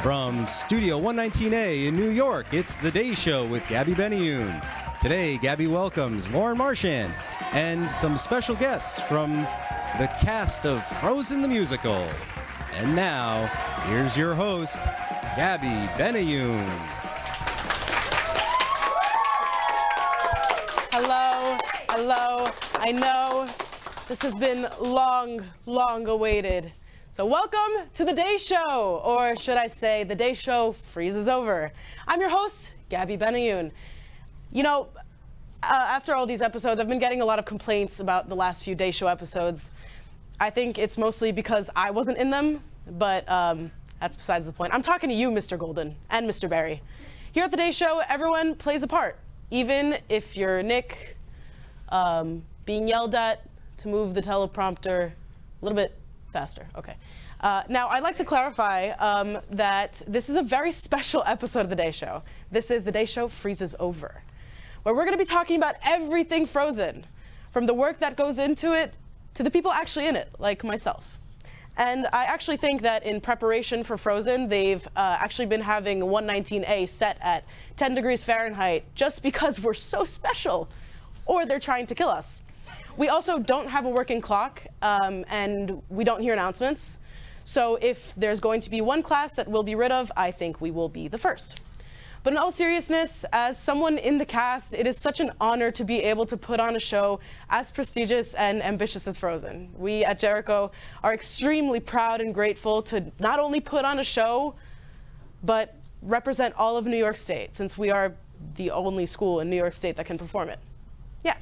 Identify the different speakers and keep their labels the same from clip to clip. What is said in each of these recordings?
Speaker 1: From Studio 119A in New York, it's The Day Show with Gabi Benayoun. Today, Gabi welcomes Lauren Marchand and some special guests from the cast of Frozen the Musical. And now, here's your host, Gabi Benayoun.
Speaker 2: Hello. I know this has been long awaited. So welcome to The Day Show, or should I say, The Day Show freezes over. I'm your host, Gabi Benayoun. You know, after all these episodes, I've been getting a lot of complaints about the last few Day Show episodes. I think it's mostly because I wasn't in them, but that's besides the point. I'm talking to you, Mr. Golden, and Mr. Barry. Here at The Day Show, everyone plays a part, even if you're Nick, being yelled at to move the teleprompter a little bit faster. Okay. Now, I'd like to clarify that this is a very special episode of The Day Show. This is The Day Show Freezes Over, where we're going to be talking about everything Frozen, from the work that goes into it to the people actually in it, like myself. And I actually think that in preparation for Frozen, they've actually been having 119A set at 10 degrees Fahrenheit just because we're so special, or they're trying to kill us. We also don't have a working clock, and we don't hear announcements. So if there's going to be one class that we'll be rid of, I think we will be the first. But in all seriousness, as someone in the cast, it is such an honor to be able to put on a show as prestigious and ambitious as Frozen. We at Jericho are extremely proud and grateful to not only put on a show, but represent all of New York State, since we are the only school in New York State that can perform it. Yeah.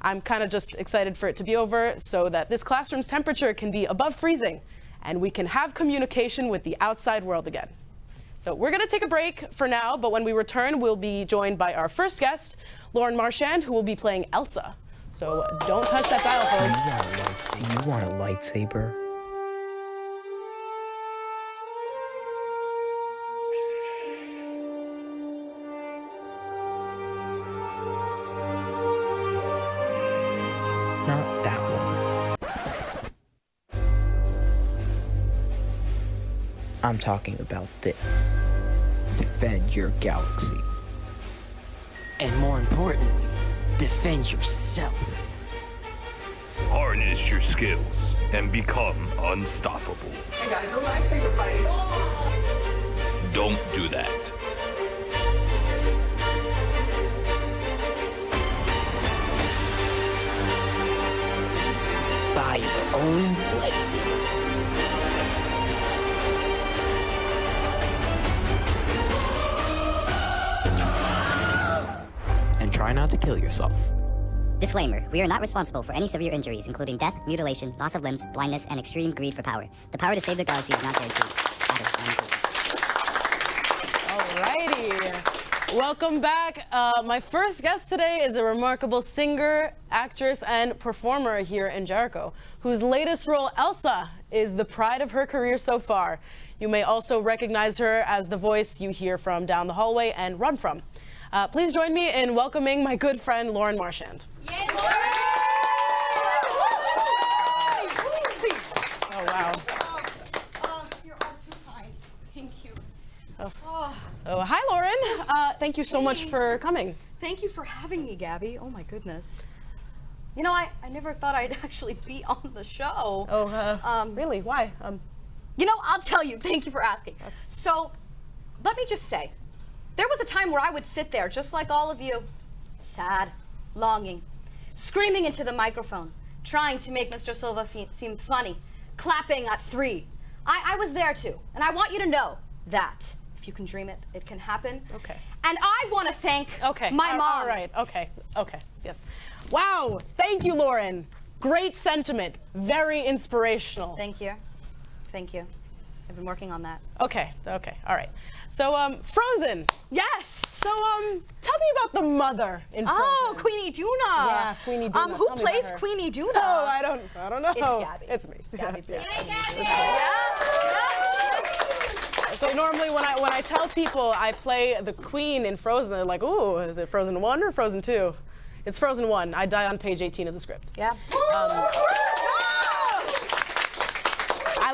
Speaker 2: I'm kind of just excited for it to be over so that this classroom's temperature can be above freezing and we can have communication with the outside world again. So we're going to take a break for now, but when we return, we'll be joined by our first guest, Lauren Marchand, who will be playing Elsa. So don't touch that dial, folks.
Speaker 3: You want a lightsaber? Not that one. I'm talking about this. Defend your galaxy.
Speaker 4: And more importantly, defend yourself.
Speaker 5: Harness your skills and become unstoppable.
Speaker 6: Hey guys, we're lightsaber fighting.
Speaker 5: Don't do that.
Speaker 4: Buy your own lightsaber. And try not to kill yourself.
Speaker 7: Disclaimer, we are not responsible for any severe injuries, including death, mutilation, loss of limbs, blindness, and extreme greed for power. The power to save the galaxy is not guaranteed.
Speaker 2: Alrighty. Welcome back. My first guest today is a remarkable singer, actress, and performer here in Jericho, whose latest role, Elsa, is the pride of her career so far. You may also recognize her as the voice you hear from Down the Hallway and Run From. Please join me in welcoming my good friend, Lauren Marchand. Yay, Lauren! Oh, wow.
Speaker 8: You're all too kind. Thank you.
Speaker 2: So, hi, Lauren. Thank you so much for coming.
Speaker 8: Thank you for having me, Gabi. Oh, my goodness. You know, I never thought I'd actually be on the show.
Speaker 2: Oh, really? Why?
Speaker 8: You know, I'll tell you. Thank you for asking. So, let me just say, there was a time where I would sit there, just like all of you, sad, longing, screaming into the microphone, trying to make Mr. Silva seem funny, clapping at 3. I was there too, and I want you to know that if you can dream it, it can happen.
Speaker 2: Okay.
Speaker 8: And I want to thank my mom.
Speaker 2: All right. Okay. Yes. Wow. Thank you, Lauren. Great sentiment. Very inspirational.
Speaker 8: Thank you. Thank you. I've been working on that.
Speaker 2: Okay. All right. So, Frozen.
Speaker 8: Yes.
Speaker 2: So, tell me about the mother in Frozen.
Speaker 8: Oh, Queenie Duna.
Speaker 2: Yeah, Queenie Duna.
Speaker 8: Who
Speaker 2: Tell me
Speaker 8: plays
Speaker 2: about her.
Speaker 8: Queenie Duna?
Speaker 2: Oh, I don't know.
Speaker 8: It's Gabi.
Speaker 2: It's me.
Speaker 8: Gabi.
Speaker 2: Yeah.
Speaker 8: Hey, Gabi. Yeah.
Speaker 2: So normally when I tell people I play the Queen in Frozen, they're like, "Ooh, is it Frozen 1 or Frozen 2?" It's Frozen 1. I die on page 18 of the script.
Speaker 8: Yeah.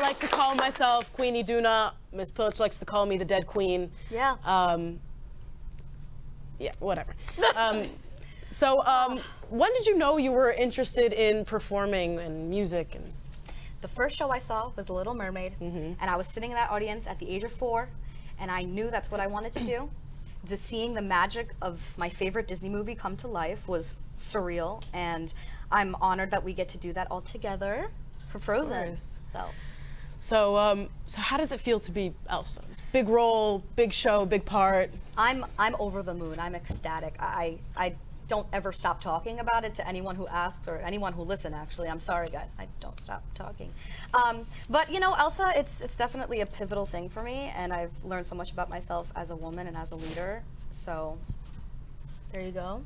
Speaker 2: like to call myself Queenie Duna. Miss Pilch likes to call me the Dead Queen.
Speaker 8: Yeah.
Speaker 2: Yeah, whatever. When did you know you were interested in performing and music? And
Speaker 8: The first show I saw was The Little Mermaid, and I was sitting in that audience at the age of 4, and I knew that's what I wanted to do. Seeing the magic of my favorite Disney movie come to life was surreal, and I'm honored that we get to do that all together for Frozen.
Speaker 2: So how does it feel to be Elsa? Big role, big show, big part.
Speaker 8: I'm over the moon. I'm ecstatic. I don't ever stop talking about it to anyone who asks or anyone who listens, actually. I'm sorry, guys. I don't stop talking. But, you know, Elsa, it's definitely a pivotal thing for me, and I've learned so much about myself as a woman and as a leader. So there you go.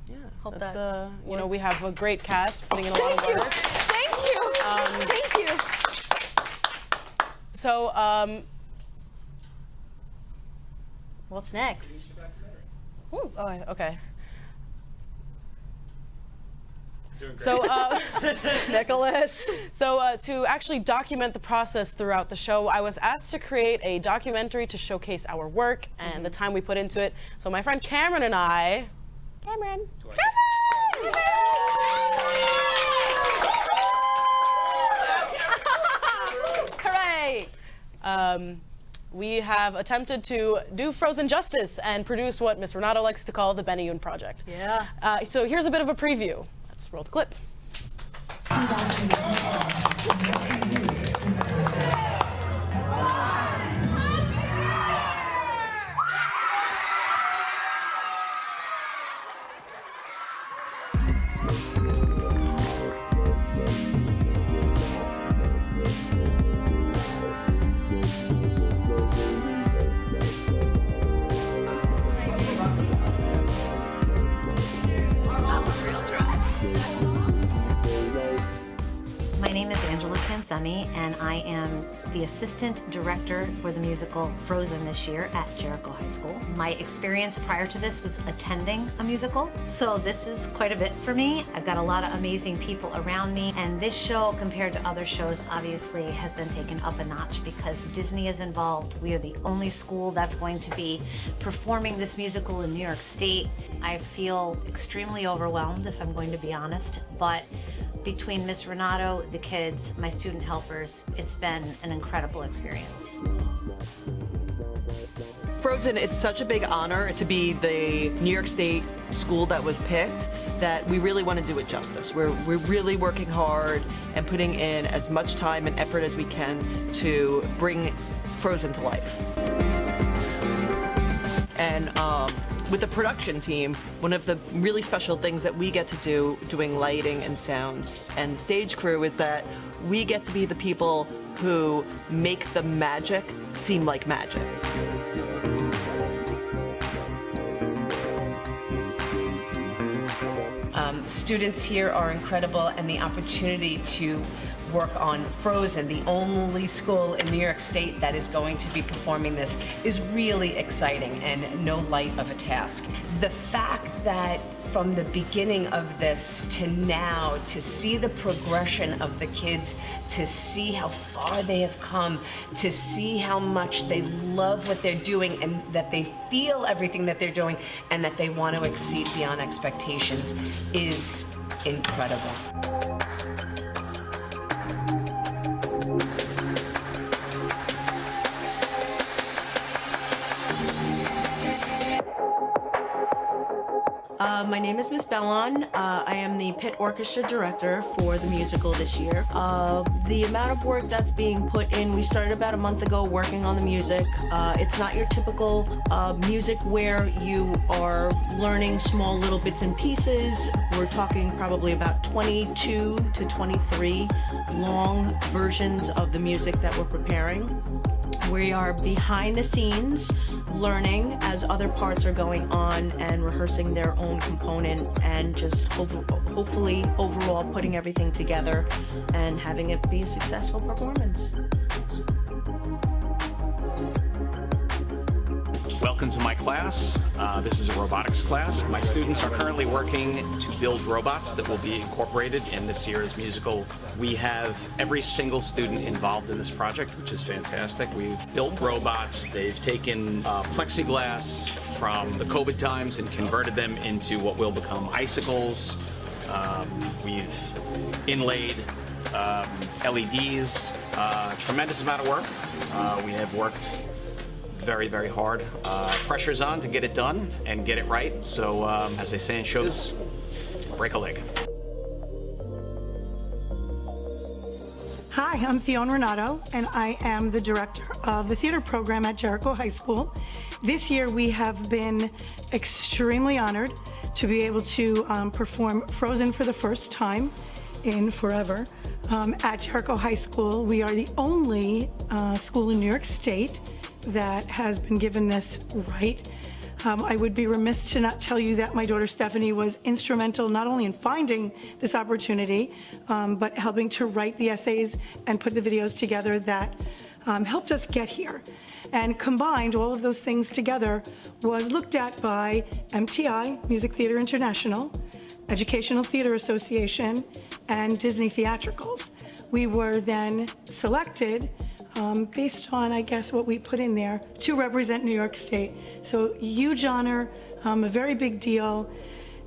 Speaker 2: Yeah,
Speaker 8: Hope
Speaker 2: that's,
Speaker 8: that
Speaker 2: you know, we have a great cast putting in a lot of work.
Speaker 8: Thank you. Thank you.
Speaker 2: So,
Speaker 8: what's next?
Speaker 2: Ooh, oh, okay. So,
Speaker 8: Nicholas.
Speaker 2: So to actually document the process throughout the show, I was asked to create a documentary to showcase our work and the time we put into it. So my friend Cameron and I,
Speaker 8: Hooray!
Speaker 2: We have attempted to do Frozen justice and produce what Miss Renato likes to call the Benayoun Project.
Speaker 8: Yeah.
Speaker 2: So here's a bit of a preview. Let's roll the clip.
Speaker 9: And I am the assistant director for the musical Frozen this year at Jericho High School. My experience prior to this was attending a musical, so this is quite a bit for me. I've got a lot of amazing people around me, and this show, compared to other shows, obviously has been taken up a notch because Disney is involved. We are the only school that's going to be performing this musical in New York State. I feel extremely overwhelmed, if I'm going to be honest, but between Miss Renato, the kids, my student helpers, it's been an incredible experience.
Speaker 10: Frozen, it's such a big honor to be the New York State school that was picked that we really want to do it justice. We're really working hard and putting in as much time and effort as we can to bring Frozen to life. And with the production team, one of the really special things that we get to do doing lighting and sound and stage crew is that we get to be the people who make the magic seem like magic.
Speaker 11: Students here are incredible, and the opportunity to work on Frozen, the only school in New York State that is going to be performing this, is really exciting and no light of a task. The fact that from the beginning of this to now, to see the progression of the kids, to see how far they have come, to see how much they love what they're doing and that they feel everything that they're doing and that they want to exceed beyond expectations is incredible.
Speaker 12: My name is Miss Bellon. I am the pit orchestra director for the musical this year. The amount of work that's being put in, we started about a month ago working on the music. It's not your typical music where you are learning small little bits and pieces. We're talking probably about 22 to 23 long versions of the music that we're preparing. We are behind the scenes learning as other parts are going on and rehearsing their own component and just hopefully overall putting everything together and having it be a successful performance.
Speaker 13: Welcome to my class. This is a robotics class. My students are currently working to build robots that will be incorporated in this year's musical. We have every single student involved in this project, which is fantastic. We've built robots. They've taken plexiglass from the COVID times and converted them into what will become icicles. We've inlaid LEDs, tremendous amount of work. We have worked very, very hard. Pressure's on to get it done and get it right. So, as they say in shows, break a leg.
Speaker 14: Hi, I'm Fiona Renato, and I am the director of the theater program at Jericho High School. This year, we have been extremely honored to be able to perform Frozen for the first time in forever at Jericho High School. We are the only school in New York State that has been given this right. I would be remiss to not tell you that my daughter Stephanie was instrumental not only in finding this opportunity, but helping to write the essays and put the videos together that helped us get here. And combined, all of those things together was looked at by MTI, Music Theater International, Educational Theater Association, and Disney Theatricals. We were then selected based on, I guess, what we put in there to represent New York State. So huge honor, a very big deal.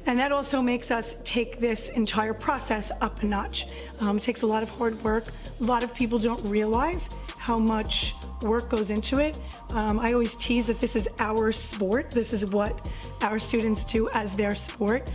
Speaker 14: And that also makes us take this entire process up a notch. It takes a lot of hard work. A lot of people don't realize how much work goes into it. I always tease that this is our sport. This is what our students do as their sport.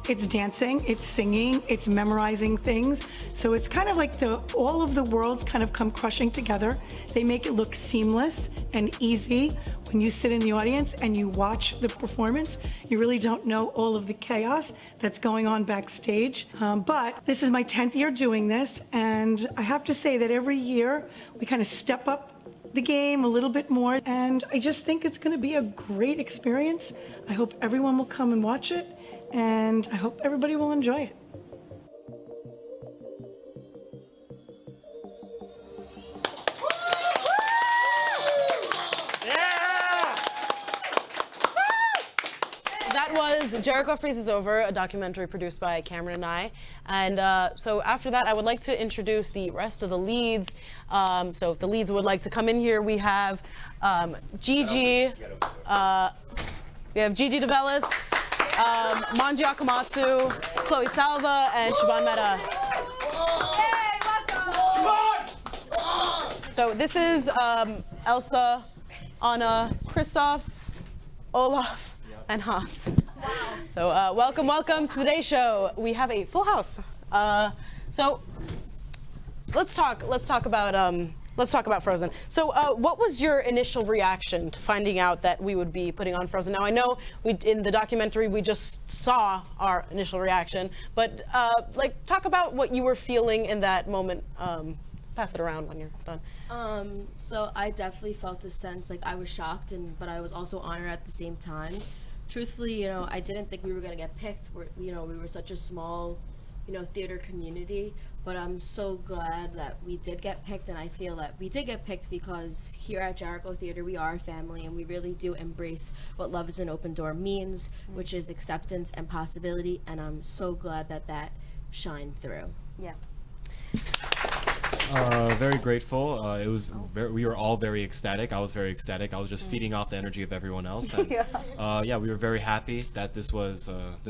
Speaker 14: It's dancing, it's singing, it's memorizing things. So it's kind of like all of the worlds kind of come crushing together. They make it look seamless and easy. When you sit in the audience and you watch the performance, you really don't know all of the chaos that's going on backstage. But this is my 10th year doing this, and I have to say that every year we kind of step up the game a little bit more, and I just think it's going to be a great experience. I hope everyone will come and watch it, and I hope everybody will enjoy it.
Speaker 2: That was Jericho Freezes Over, a documentary produced by Cameron and I. And so after that, I would like to introduce the rest of the leads. So if the leads would like to come in here, we have Gigi. We have Gigi DeVellis, Manji Akamatsu, Chloe Salva, and Siobhan Mehta. So this is Elsa, Anna, Christoph, Olaf, and Hans. So welcome to the Day Show. We have a full house. So let's talk about Frozen. So what was your initial reaction to finding out that we would be putting on Frozen? Now I know in the documentary we just saw our initial reaction, but talk about what you were feeling in that moment. Pass it around when you're done.
Speaker 15: So I definitely felt a sense like I was shocked, but I was also honored at the same time. Truthfully, I didn't think we were gonna get picked. We were such a small, theater community, but I'm so glad that we did get picked, and I feel that we did get picked because here at Jericho Theater, we are a family, and we really do embrace what Love is an Open Door means, which is acceptance and possibility, and I'm so glad that shined through.
Speaker 2: Yeah.
Speaker 16: Very grateful. We were all very ecstatic. I was very ecstatic. I was just feeding off the energy of everyone else. And, we were very happy that this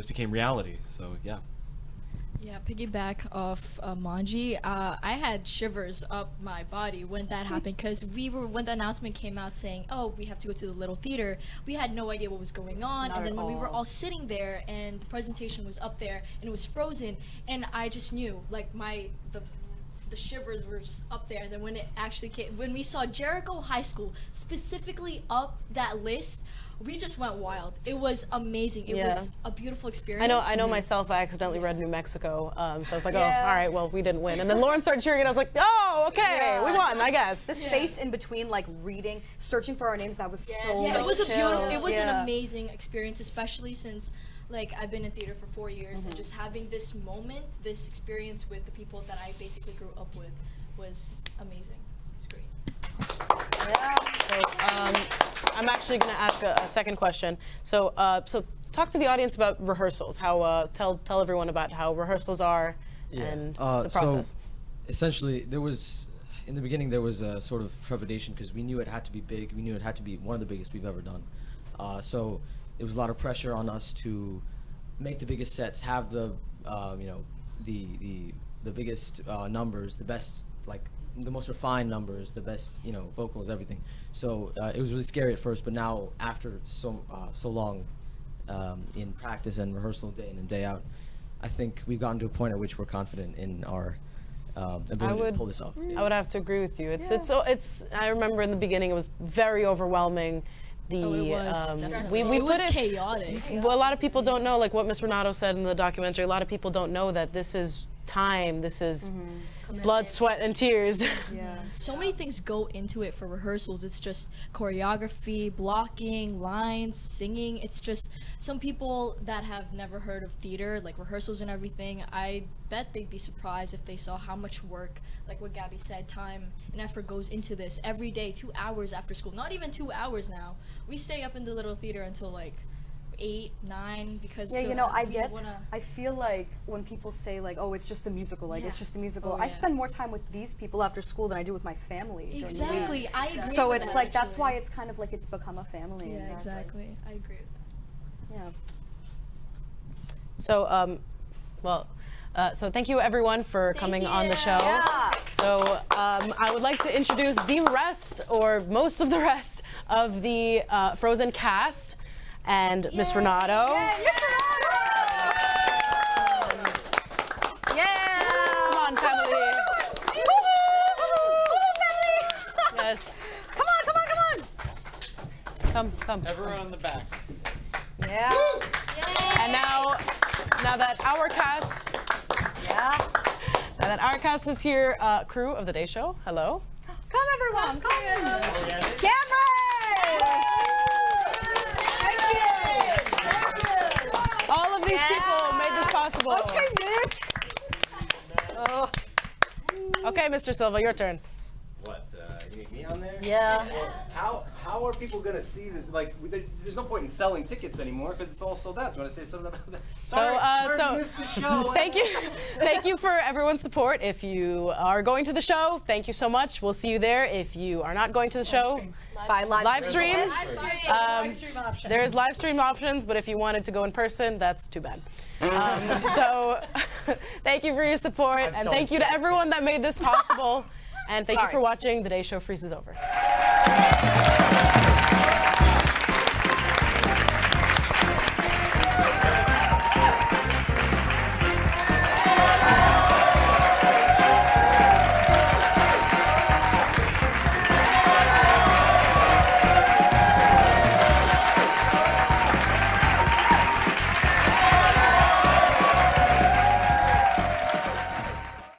Speaker 16: became reality. So yeah.
Speaker 17: Yeah, piggyback off Manji. I had shivers up my body when that happened because when the announcement came out saying, "Oh, we have to go to the Little Theater," we had no idea what was going on. And then when we were all sitting there and the presentation was up there and it was Frozen, and I just knew, like the shivers were just up there. And then when it actually came, when we saw Jericho High School specifically up that list, we just went wild. It was amazing. It was a beautiful experience.
Speaker 2: I know myself, I accidentally read New Mexico, so I was like, oh, all right, well, we didn't win. And then Lauren started cheering, and I was like, oh, okay, we won, I guess.
Speaker 18: The space in between, reading, searching for our names, that was so
Speaker 17: it was a beautiful, it was an amazing experience, especially since I've been in theater for 4 years, and just having this moment, this experience with the people that I basically grew up with was amazing. It was great.
Speaker 2: So, I'm actually going to ask a second question. So, so talk to the audience about rehearsals. How tell everyone about how rehearsals are and the process.
Speaker 3: So, essentially, in the beginning there was a sort of trepidation because we knew it had to be big. We knew it had to be one of the biggest we've ever done. So there was a lot of pressure on us to make the biggest sets, have the the biggest numbers, the best, like the most refined numbers, the best vocals, everything. So it was really scary at first, but now after so long in practice and rehearsal day in and day out, I think we've gotten to a point at which we're confident in our ability to pull this off.
Speaker 2: I would have to agree with you. It's I remember in the beginning it was very overwhelming.
Speaker 17: It was
Speaker 2: we
Speaker 17: was
Speaker 2: put
Speaker 17: chaotic.
Speaker 2: Well, a lot of people don't know, like what Ms. Renato said in the documentary. A lot of people don't know that this is time. This is blood, sweat, and tears.
Speaker 17: So many things go into it for rehearsals. It's just choreography, blocking, lines, singing. It's just some people that have never heard of theater, like rehearsals and everything, I bet they'd be surprised if they saw how much work, like what Gabi said, time and effort goes into this every day, 2 hours after school. Not even 2 hours now. We stay up in the little theater until like 8, 9 because
Speaker 18: I feel like when people say like, oh, it's just a musical, like it's just a musical, I spend more time with these people after school than I do with my family.
Speaker 17: Exactly, I agree.
Speaker 18: So
Speaker 17: with
Speaker 18: it's
Speaker 17: that,
Speaker 18: like that's
Speaker 17: actually.
Speaker 18: why it's kind of like it's become a family.
Speaker 17: Yeah, exactly. I agree with that.
Speaker 2: So so thank you everyone for coming on the show. So I would like to introduce the rest, or most of the rest, of the Frozen cast and Miss Renato. Come on, family. Yes. Come.
Speaker 19: Everyone in the back.
Speaker 18: Yeah.
Speaker 2: And now that our cast, now that our cast is here, crew of the Day Show, hello.
Speaker 18: Come everyone, come. Cameron!
Speaker 2: All of these people made this possible.
Speaker 18: Okay, Nick.
Speaker 2: Okay, Mr. Silva, your turn.
Speaker 1: What? You need me on there?
Speaker 18: Yeah.
Speaker 1: Well, how are people gonna see this? Like, there's no point in selling tickets anymore because it's all sold out. Do you want to say something about that? Sorry to miss the show.
Speaker 2: Thank you for everyone's support. If you are going to the show, thank you so much. We'll see you there. If you are not going to the show, live stream. There's live stream options, but if you wanted to go in person, that's too bad. So thank you for your support, and thank you to everyone that made this possible. And thank you for watching. The Day Show freezes over.